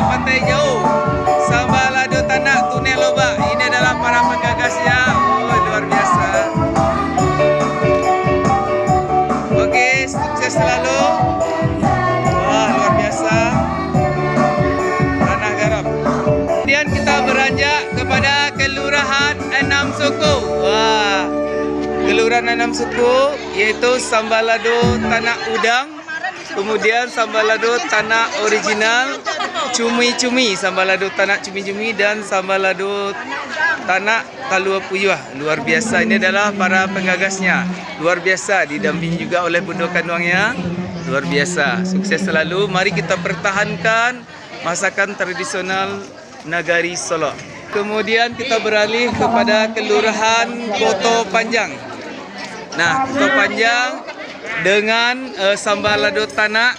Pantai Jauh, sambal lado tanak, tunai lobak. Ini adalah para penggagasnya. Oh, luar biasa. Oke, sukses selalu. Wah, luar biasa. Tanah garam. Kemudian kita beranjak kepada Kelurahan Enam Suku. Wah, Kelurahan Enam Suku yaitu sambal lado tanak udang. Kemudian sambal lado tanak original, cumi-cumi, sambal lado tanak cumi-cumi dan sambal lado tanak Talua Puyuh. Luar biasa, ini adalah para penggagasnya. Luar biasa, didampingi juga oleh Bundo Kanduangnya. Luar biasa, sukses selalu. Mari kita pertahankan masakan tradisional Nagari Solok. Kemudian kita beralih kepada Kelurahan Koto Panjang. Nah, Koto Panjang dengan sambal lado tanak,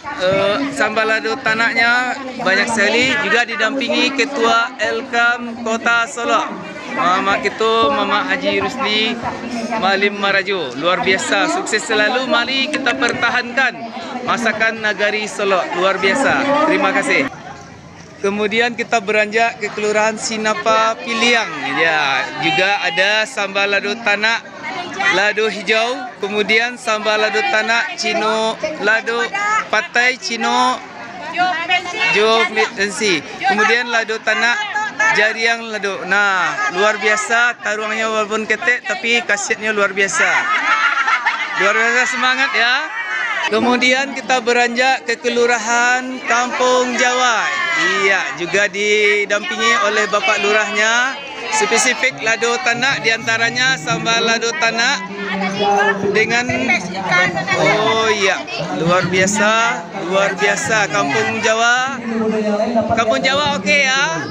sambal lado tanaknya banyak sekali, juga didampingi Ketua Elkam Kota Solok, Mama Ketua Mama Haji Rusli Malim Marajo. Luar biasa, sukses selalu. Mari kita pertahankan masakan Nagari Solok. Luar biasa, terima kasih. Kemudian kita beranjak ke Kelurahan Sinapa Piliang. Ya, juga ada sambal lado tanak lado hijau, kemudian sambal lado tanak Cino lado patai Cino Jo Pensi, kemudian lado tanak Jariang lado. Nah, luar biasa, taruhannya walaupun ketek tapi khasiatnya luar biasa. Luar biasa, semangat ya. Kemudian kita beranjak ke Kelurahan Kampung Jawa. Iya, juga didampingi oleh Bapak Lurahnya. Spesifik lado tanak, diantaranya sambal lado tanak dengan oh iya, luar biasa Kampung Jawa. Kampung Jawa oke ya.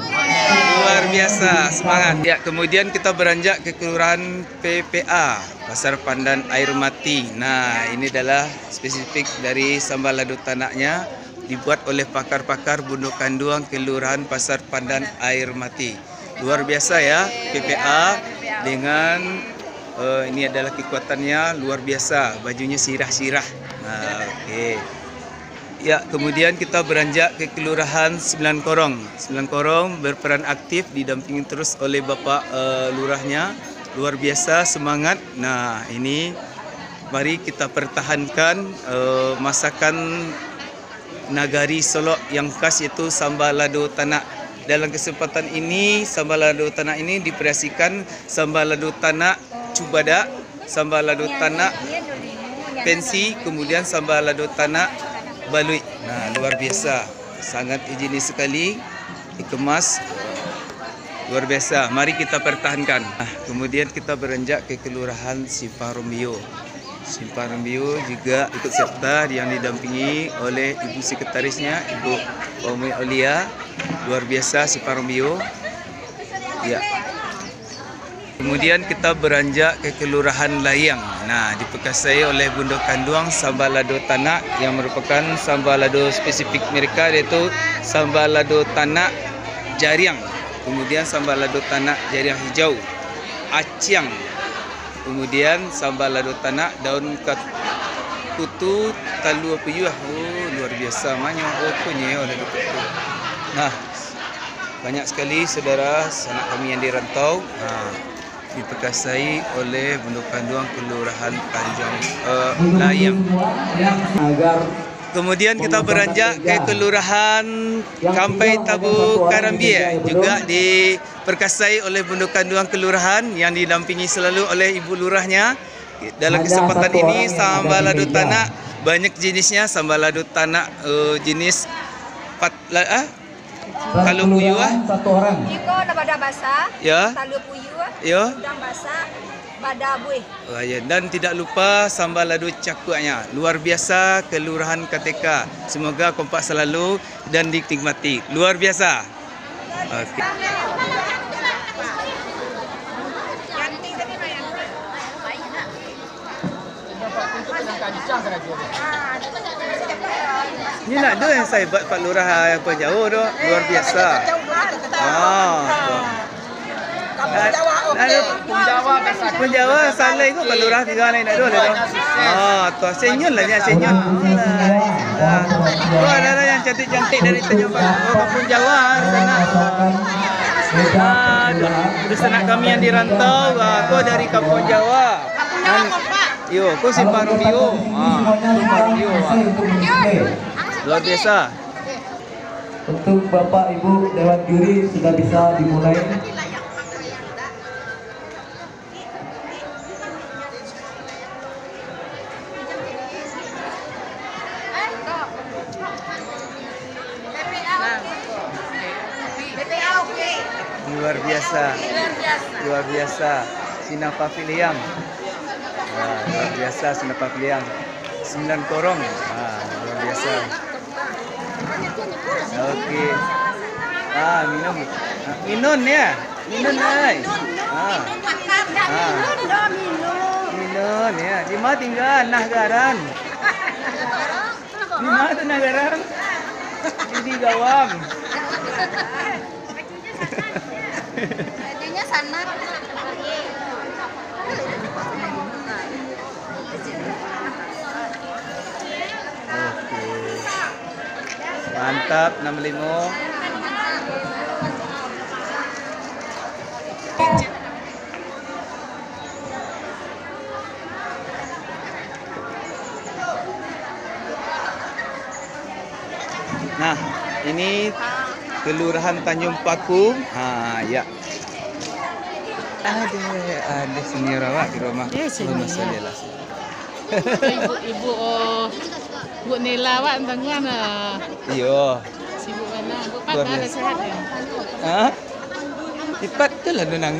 Luar biasa, semangat. Ya, kemudian kita beranjak ke Kelurahan PPA, Pasar Pandan Air Mati. Nah, ini adalah spesifik dari sambal lado tanaknya, dibuat oleh pakar-pakar Bundo Kanduang Kelurahan Pasar Pandan Air Mati. Luar biasa ya, PPA dengan ini adalah kekuatannya luar biasa, bajunya sirah-sirah. Nah, oke. Ya, kemudian kita beranjak ke Kelurahan Sembilan Korong. Sembilan Korong berperan aktif, didampingi terus oleh Bapak Lurahnya. Luar biasa, semangat. Nah, ini mari kita pertahankan masakan Nagari Solok yang khas, yaitu sambal lado tanak. Dalam kesempatan ini, sambal lado tanak ini diperhiaskan sambal lado tanak Cubada, sambal lado tanak Pensi, kemudian sambal lado tanak Balui. Nah, luar biasa, sangat higienis sekali, dikemas luar biasa. Mari kita pertahankan. Nah, kemudian kita beranjak ke Kelurahan Simpang Rombio. Simpang Rombio juga ikut serta yang didampingi oleh Ibu Sekretarisnya, Ibu Umi Aulia. Luar biasa Simpang Rombio. Ya. Kemudian kita beranjak ke Kelurahan Layang. Nah, diperkasai oleh Bundo Kanduang sambal lado tanak yang merupakan sambal lado spesifik mereka, yaitu sambal lado tanak Jariang. Kemudian sambal lado tanak Jariang hijau, aciang. Kemudian sambal lado tanak daun kutu Talua Puyuh. Oh, luar biasa, banyak punya oleh kutu. Nah, banyak sekali saudara sanak kami yang dirantau. Nah, diperkasai oleh Bundo Kanduang Kelurahan Tanjung Layang. Kemudian kita beranjak ke Kelurahan Kampai Tabu Karambia, juga diperkasai oleh Bundo Kanduang Kelurahan yang didampingi selalu oleh Ibu Lurahnya. Dalam kesempatan ini sambal lado tanak banyak jenisnya, sambal lado tanak jenis Talua Puyuh. Satu orang. Iko ada bada basah. Ya. Talua Puyuh. Ya. Udang basah. Bada buih. Oh, ya. Dan tidak lupa sambal lado cakuknya. Luar biasa Kelurahan KTK. Semoga kompak selalu dan dinikmati. Luar biasa. Okey. Ini nak ada yang saya buat Pak Lurah yang pun jauh tu. Luar biasa. Pun Jawa salai tu Pak Lurah tiga lain nak ada tu. Tu senyum lah dia senyum. Tu ada yang cantik-cantik dari Tanjung Pun Jawa. Itu sanak kami yang dirantau. Aku dari Kampung Jawa. Yo, aku Simpang Romeo. Simpang Romeo. Luar biasa. Untuk Bapak Ibu Dewan Juri sudah bisa dimulai. Luar biasa. Luar biasa. Sina Pavilion. Luar biasa Sina Pavilion. 9 korong. Luar biasa. Okey. Minum. Minum ya. Minum ay. Minum ya. Di mana tinggal Nagaran? Di mana tu Nagaran? Di Gawang. Jadinya sana. Mantap 65. Nah, ini Kelurahan Tanjung Pakung. Ya. Ada senior awak di rumah. Ya, senior. Masalah. Ibu Bu Nila awak tangan Iyo. sibuk mana. Bu Luar Pat ada biasa. sehat ya. Ha? Ipat tu lah nang